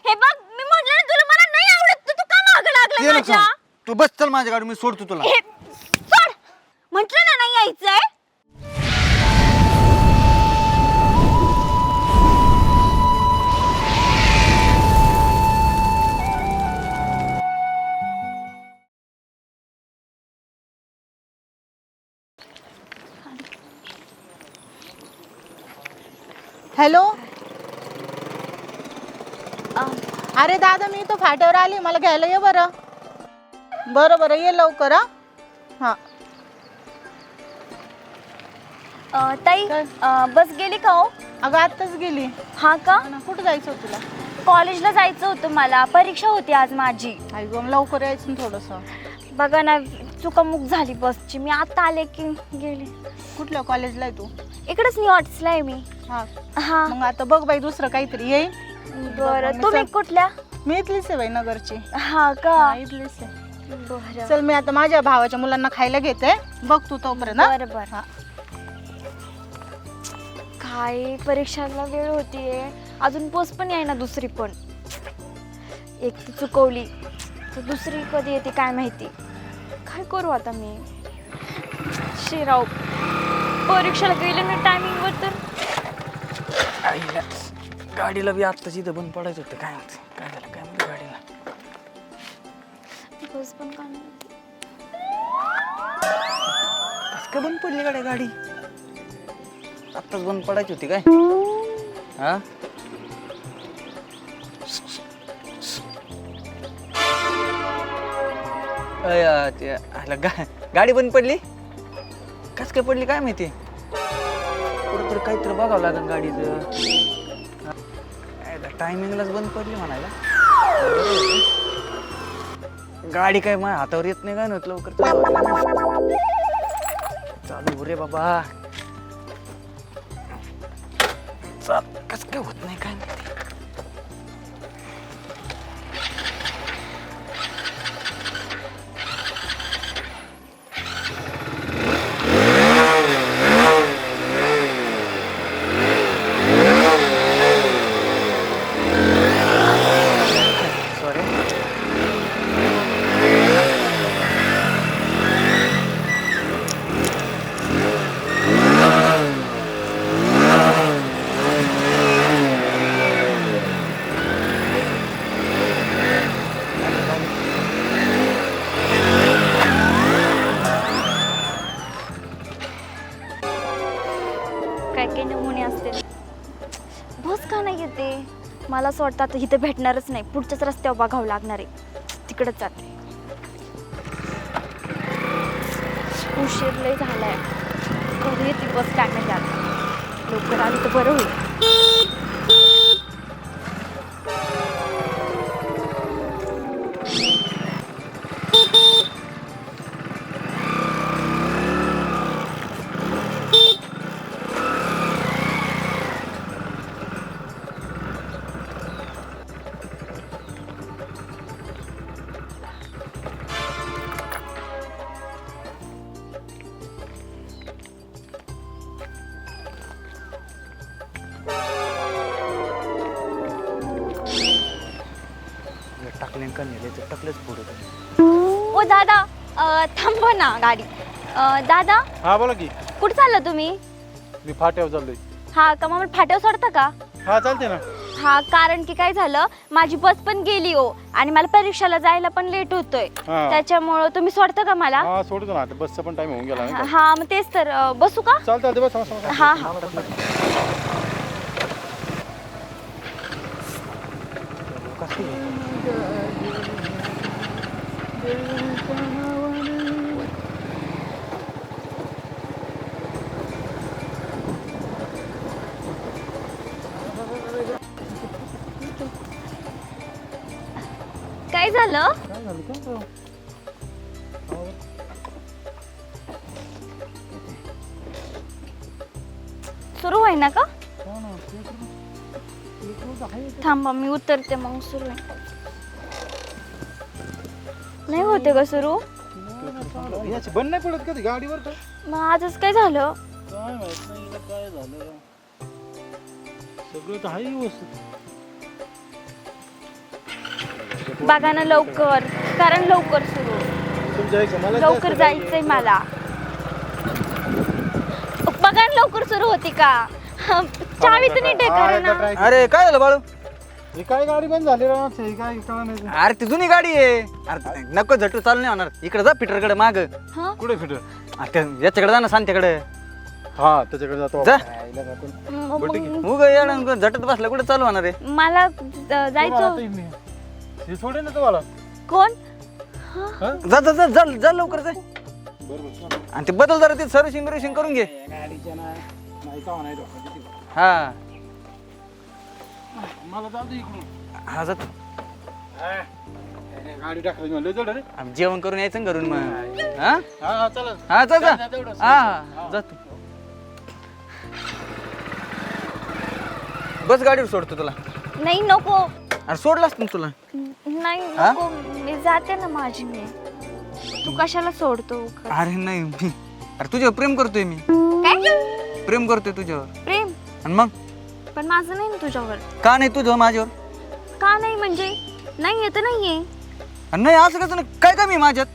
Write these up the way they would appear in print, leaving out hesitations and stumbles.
हे बघ मी म्हटलं ना तुला मला नाही आवडत तू का मागे लागला माझ्या? तू बस चल माझ्या गाडी मी सोडतो तुला. सोड म्हटलं ना नाही यायचंय. हॅलो. अरे दादा मी तो फाट्यावर आली मला घ्यायला ये बरं. बरं बरं ये लवकर. हा ताई बस गेली का हो? अगं आत्ताच गेली. हा का? कुठं जायचं होतं तुला? कॉलेजला जायचं होतं मला परीक्षा होती आज माझी. आई गं लवकर यायचं ना थोडंसं. बघा ना चुकामुक झाली बसची मी आता आले की गेली. कुठल्या कॉलेजला आहे तू? इकडेच न्यूयॉर्क्सला आहे मी. हा हा मग आता बघ बाई दुसरं काहीतरी येईल. बरं तुम्ही कुठल्या? मी इथलीच आहे बाई नगरची. हा का? हा, इथलीच आहे. बरं चल मी आता माझ्या भावाच्या मुलांना खायला घेते बघ तू तोपर्यंत. बरं बरं. काय परीक्षाला वेळ होतीये अजून पोस्ट पण आहे ना दुसरी पण. एक तर चुकवली तर दुसरी कधी येते काय माहिती. काय करू आता मी? शिराव परीक्षेला गेले ना टायमिंगवर तर. आईला गाडीला बी आत्ताच इथं बंद पडायचं होतं. काय होतं काय झालं काय म्हणते गाडीला? बस पण का नाही? कस काय बंद पडली गाडी? आत्ताच बंद पडायची होती काय? हा गाडी बंद पडली. कस काय पडली काय माहिती? कुठंतरी काहीतरी बघावं लागेल गाडीचं. टायमिंगलाच बंद पडली म्हणायला. गाडी काय माझ्या हातावर येत नाही काय नव्हतं लवकर चालू हो रे बाबा. कस काय होत नाही काय माहिती. काय काय नमुने असते. बस का नाही येते? मला असं वाटतं आता इथे भेटणारच नाही पुढच्याच रस्त्यावर बघावं लागणार आहे. तिकडच जाते. उशीर लय झालाय. कधी येते बस काय नाही जात. लवकर आली तर बरं होईल. टाकले का नेले तर टाकलेच पुढे. ओ दादा थांबवा ना गाडी. दादा हा बोला की. कुठे चालला तुम्ही? मी फाट्यावर चाललोय. हा का मग फाट्यावर सोडता का? हा चालते ना. हा कारण की काय झालं माझी बस पण गेली हो आणि मला परीक्षेला जायला पण लेट होतोय. हा. त्याच्यामुळं तुम्ही सोडता का मला? हा सोडतो ना आता बसचा पण टाइम होऊन गेला नाही का? हा मग तेच तर बसू का? चालतं बस बस, बस. हा हा काय झालं? काय झालं का? सुरू होई ना का? थांबा मी उतरते मग सुरू आहे. नाही होते का सुरू? याची बंद नाही पडत कधी गाडीवर का? मग आजच काय झालं? काय माहित नाही हिला काय झालं. सगळं तर आहे व्यवस्थित. बघा ना लवकर, कारण लवकर सुरू, तुमच्या आहे का? मला लवकर जायचंय मला. बघा ना लवकर सुरू होती का? चावी तर नीट आहे करा ना. अरे काय झालं बाळू? ही काय गाडी बंद झाली रे माणसं, ही काय कळलं नाही. अरे ती जुनी गाडी आहे. अरे नको झटू चालू नाही होणार. इकडे जा फिटरकडे माग. हा? कुठे फिटर? याच्याकडे जा ना सांत्याकडे. हा त्याच्याकडे जातो. जा. आईला जातो. मग उग येणं झटत बसला कुठे चालू होणार आहे? मला तुम्हाला जायचं. आता मी हे सोडे ना तुम्हाला. कोण? हा? जा जा जा जा जा लवकर जा. बरोबर चला. आणि ते बदल जरा ते सर्व्हिसिंग बिर्व्हिसिंग करून घे. गाडीच्या नाही का नाही डोकं किती. हा मला जाऊ दे इकडून. हा जातो. गाडी टाकली म्हणलं जड रे. आम्ही जेवण करून यायचं ना घरून मग. हा हा चला. हा जा जा. जा तेवढं. हा हा जातो. बस गाडीवर सोडतो तुला. नाही नको. अरे सोडलास ना तुला. नाही हा? नको, मी जाते ना माझी मी. तू कशाला सोडतो? अरे नाही अरे तुझ्यावर प्रेम करतोय मी. काय प्रेम करतोय तुझ्यावर. प्रेम? आणि मग पण माझं नाही ना तुझ्यावर. का नाही तुझं माझ्यावर? का नाही म्हणजे? नाही येत नाहीये. आणि नाही असं कसं नाही, काय कमी माझ्यात?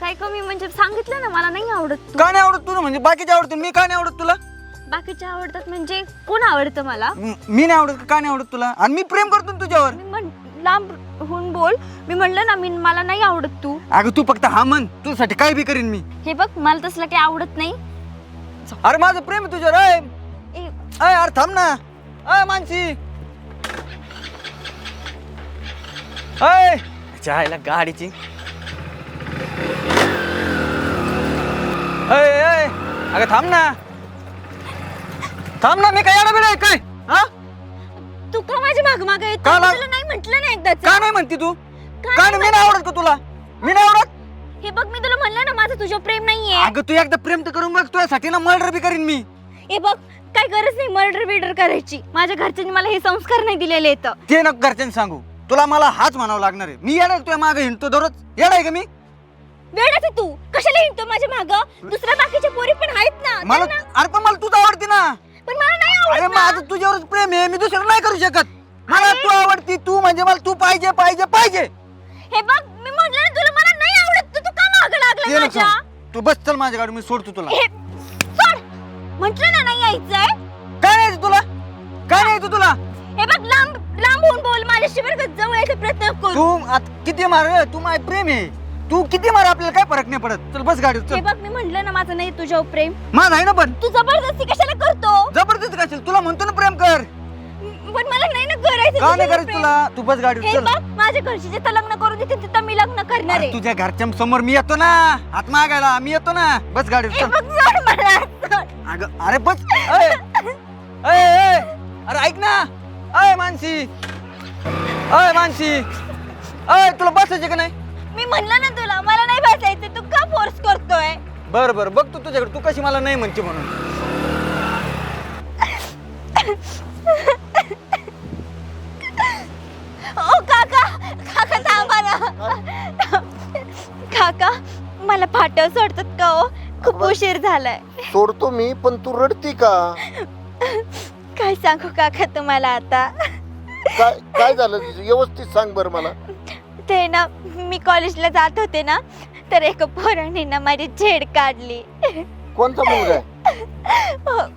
काय कमी म्हणजे? सांगितलं ना मला नाही आवडत तू. का नाही आवडत तुला? म्हणजे बाकीचे आवडते, मी का नाही आवडत तुला? बाकीचे आवडतात म्हणजे कोण आवडतं मला? मी नाही आवडत का नाही आवडत तुला? आणि मी प्रेम करतो ना तुझ्यावर. मी लांब होऊन बोल. मी म्हणलं ना मला नाही आवडत तू. अगं तू फक्त हा म्हण, तुझ्यासाठी काय बी करीन मी. हे बघ मला तसलं काही आवडत नाही. अरे माझं प्रेम आहे तुझ्यावर. अय ए, अरे थांब ना. अय मानसी. अय चायला गाडीची. अय अय अगं थांब ना. थांब ना. मी काय येडा आहे काय? हा तू का माझी माग येत? का लाग- तुला नाही म्हटलं ना एकदाच? का नाही म्हणती तू? का का नाही? मी नाही आवडत का तुला? मी नाही आवडत. हे बघ मी तुला म्हणलं ना माझं तुझ्यावर प्रेम नाहीये. अगं तू एकदा प्रेम तर करून बघ. तुझ्यासाठी ना मर्डर बी करीन मी. हे बघ काय गरज नाही मर्डर बिर्डर करायची. माझ्या घरच्यांनी मला हे संस्कार नाही दिलेले आहेत. ते नको घरच्यांनी सांगू. तुला मला हाच म्हणावं लागणार आहे. मी येणार तुझ्या मागे हिंडतो दररोज. येणार आहे का मी? वेळाच आहे तू. कशाला हिंडतो माझ्या माग? दुसऱ्या बाकीच्या पोरी पण आहेत ना. मला अरे पण मला तुझं आवडते ना. पण मला नाही अरे आवडत ना. माझं तुझ्यावरच प्रेम आहे. मी दुसरं नाही करू शकत. मला तू आवडती. तू म्हणजे मला तू पाहिजे पाहिजे पाहिजे. हे बघ मी म्हटलं ना तुला मला नाही आवडत. तू का माग ते लागला नको माझ्या? सांगू. तू बस चल माझ्या गाडी. मी सोडतो तुला. हे सोड. म्हटलं ना नाही यायचंय. काय नाही तुला? काय नाही तुला? हे बघ लांब लांब होऊन बोल. माझ्याशी बरं का जवळ यायचा प्रयत्न करू. तू किती मार. तू माझे प्रेम आहे. तू किती मार आपल्याला काय फरक नाही पडत. चल बस गाडी हे चल. बघ मी म्हटलं ना माझं नाही तुझ्यावर प्रेम. माझं आहे ना पण. तू जबरदस्ती कशाला करतो? जबरदस्ती कशाला? तुला म्हणतो ना प्रेम कर. पण मला नाही ना करायचं का नाही तुझ्यावर करायचं प्रेम. तुला? तू बस गाडी हे चल. बघ माझ्या घरचे जिथं लग्न करून देते तिथं मी लग्न करणार अरे आहे. तुझ्या घरच्या समोर मी येतो ना. हात मागायला मी येतो ना. बस गाडी हे चल. बघ सोड मला सोड. अगं अरे बस. अय अय अय अरे ऐक ना. अय मानसी. अय मानसी. अय तुला बसायचे का नाही? मी म्हणलं ना तुला मला नाही बसायचं. तू का फोर्स करतोय? बर बर बघ तू तुझ्याकडे. तू कशी मला नाही म्हणते म्हणून. ओ काका काका थांबा ना. काका मला फाट्यावर सोडतात का हो? खूप उशीर झालाय. सोडतो मी, पण तू रडती का? काय सांगू काका तुम्हाला आता? काय काय झालं? व्यवस्थित सांग बरं मला. ते ना मी कॉलेजला जात होते ना तर एका पोराने ना माझी छेड काढली. कोणता मुलगा आहे?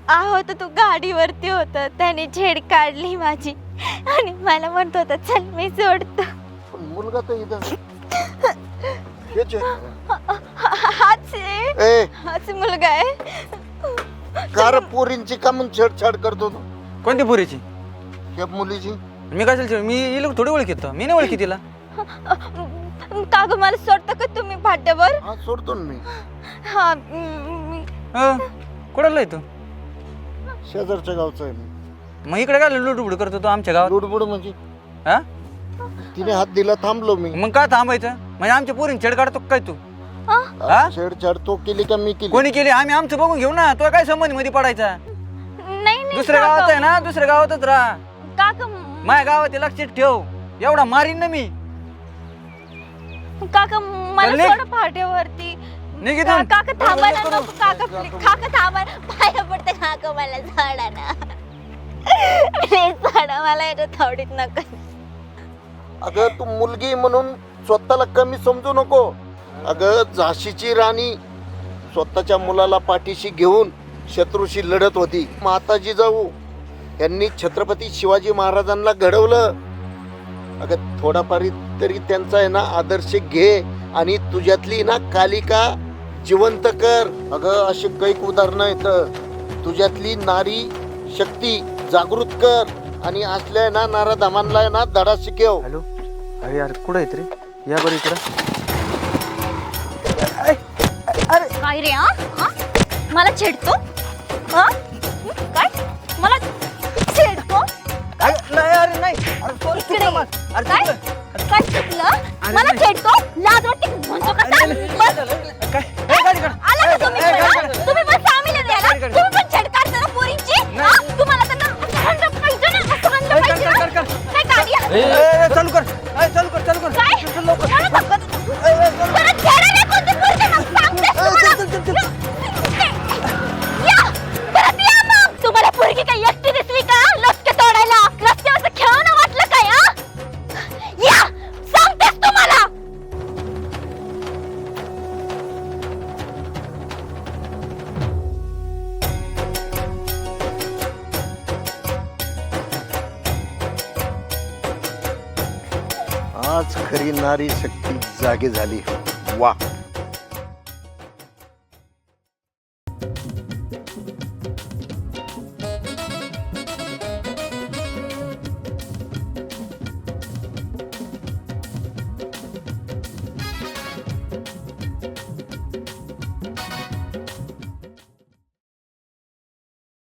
आहो तर तू गाडीवरती होत. त्याने छेड काढली माझी आणि मला म्हणत होता चल मी सोडतो. पण मुलगा तर इथं हेच आहे. हाच मुलगा आहे. कार पोरींची का म्हणून छेडछाड करतो तू? कोणती पोरीची? या मुलीची? मी कशाला? मी हिला थोडी ओळखीतो. मी नाही ओळखी तिला. का ग मला सोडतं का तुम्ही फाट्यावर? हा सोडतो ना मी. हा कुठला तू? शेजारच्या गावचा आहे मी. मग इकडे काय लुडबुड करतो तू आमच्या गावात? लुडबुड म्हणजे हा तिने हात दिला थांबलो मी. मग काय थांबायचं? म्हणजे आमच्या पोरीन छेड काढतो काय तू? हा? छेडछाड तो केली का मी केली? कोणी केली? आम्ही आमचं बघून घेऊ ना. तो काय संबंध मध्ये पडायचा? नाही दुसऱ्या गावात आहे ना. दुसऱ्या गावातच राहा. काका माझ्या गावात आहे, लक्षात ठेव. एवढा मारीन ना मी. काका मला चल निघ. सोड फाट्यावरती. निघ इथून. काका थांबा ना नको काका please. काका थांबा ना. पाया पडते काका मला सोडा ना. प्लीज सोडा मला याच्या थोडीत नका. अगं तू मुलगी म्हणून स्वतःला कमी समजू नको. अगं झाशीची राणी स्वतःच्या मुलाला पाठीशी घेऊन शत्रूशी लढत होती. माता जिजाऊ यांनी छत्रपती शिवाजी महाराजांना घडवलं. अगं थोडाफार तरी त्यांचा आहे ना आदर्श घे आणि तुझ्यातली ना कालिका जिवंत कर. अगं अशी कैक उदाहरणं आहेत. तुझ्यातली नारी शक्ती जागृत कर आणि असल्या ना नाराधामांना ना धडा शिकव. हॅलो अरे यार कुठं येत रे? या बरं इकडं. काय रे हा? मला छेडतो हा? काय मला छेडतो नाही अरे नाही अरे sorry, इकडे चुकलं माझं. अरे काय चुकलं. काय चुकलं मला छेडतो लाज वाटते म्हणतो का सांग? बस काय ए, गाडी काढ. आला का तुम्ही ए, गाडी पण? काढ. तुम्ही पण सामील आहे याला? गाडी काढ. तुम्ही पण छेड काढता ना पोरींची हा? तुम्हाला तर ना असं हंड पाहिजे ना असं हंड ए, पाहिजे कर, ना? कर, कर. काय गाडी आहे? ए, चालू कर चालू कर चालू कर काय चल, लवकर. मला धक्का देतो. परत छेडा नाही कोणती पोरगी मग सांगतेस तुम्हाला. या परत या मग. तुम्हाला पोरगी काय एकटी दिसली का लटके तोडायला? रस्त्यावर खेळणं वाटलं काय हा? या सांगतेस तुम्हाला. आज खरी नारी शक्ती जागी झाली. वा